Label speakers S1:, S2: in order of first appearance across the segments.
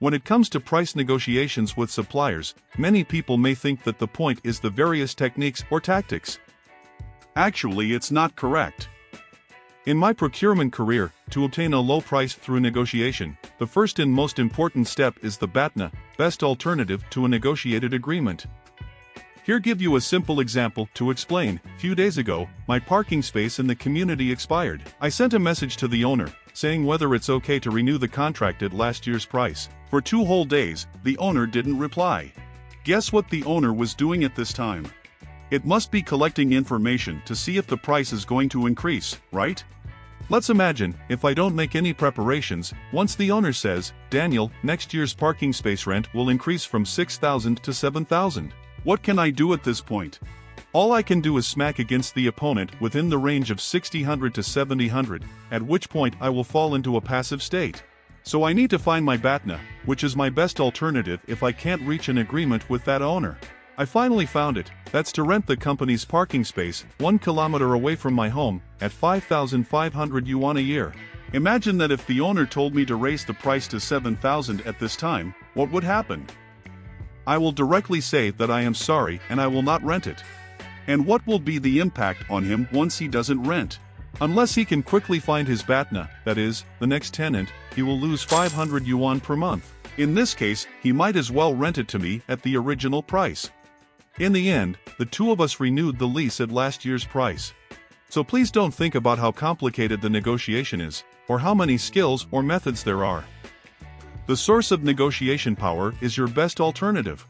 S1: When it comes to price negotiations with suppliers, many people may think that the point is the various techniques or tactics. Actually, it's not correct. In my procurement career, to obtain a low price through negotiation, the first and most important step is the BATNA, best alternative to a negotiated agreement. Here give you a simple example to explain. Few days ago, my parking space in the community expired. I sent a message to the owner, saying whether it's okay to renew the contract at last year's price. For 2 whole days, the owner didn't reply. Guess what the owner was doing at this time? It must be collecting information to see if the price is going to increase, right? Let's imagine, if I don't make any preparations, once the owner says, "Daniel, next year's parking space rent will increase from $6,000 to $7,000. What can I do at this point?" All I can do is smack against the opponent within the range of $6,000 to $7,000, at which point I will fall into a passive state. So I need to find my BATNA, which is my best alternative if I can't reach an agreement with that owner. I finally found it. That's to rent the company's parking space 1 kilometer away from my home at 5,500 yuan a year. Imagine that if the owner told me to raise the price to 7,000 at this time, what would happen? I will directly say that I am sorry and I will not rent it. And what will be the impact on him once he doesn't rent? Unless he can quickly find his BATNA, that is, the next tenant, he will lose 500 yuan per month. In this case, he might as well rent it to me at the original price. In the end, the two of us renewed the lease at last year's price. So please don't think about how complicated the negotiation is, or how many skills or methods there are. The source of negotiation power is your best alternative.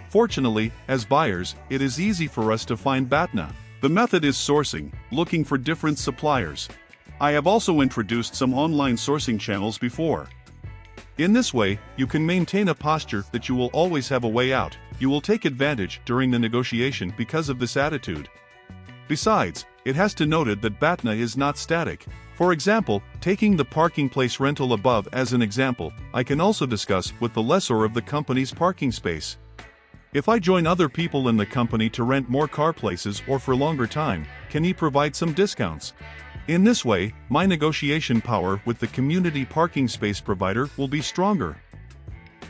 S1: Fortunately, as buyers, it is easy for us to find BATNA. The method is sourcing, looking for different suppliers. I have also introduced some online sourcing channels before. In this way, you can maintain a posture that you will always have a way out. You will take advantage during the negotiation because of this attitude. Besides, it has to be noted that BATNA is not static. For example, taking the parking place rental above as an example, I can also discuss with the lessor of the company's parking space. If I join other people in the company to rent more car places or for longer time, can he provide some discounts? In this way, my negotiation power with the community parking space provider will be stronger.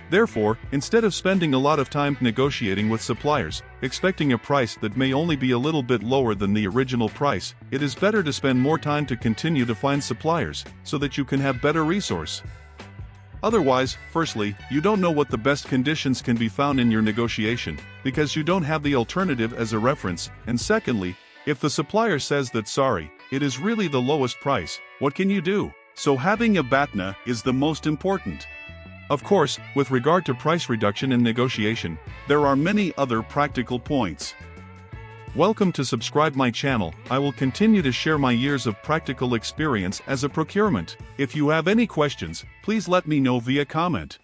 S1: Therefore, instead of spending a lot of time negotiating with suppliers, expecting a price that may only be a little bit lower than the original price, it is better to spend more time to continue to find suppliers, so that you can have better resource. Otherwise, firstly, you don't know what the best conditions can be found in your negotiation, because you don't have the alternative as a reference, and secondly, if the supplier says that sorry, it is really the lowest price, what can you do? So having a BATNA is the most important. Of course, with regard to price reduction in negotiation, there are many other practical points. Welcome to subscribe my channel. I will continue to share my years of practical experience as a procurement. If you have any questions, please let me know via comment.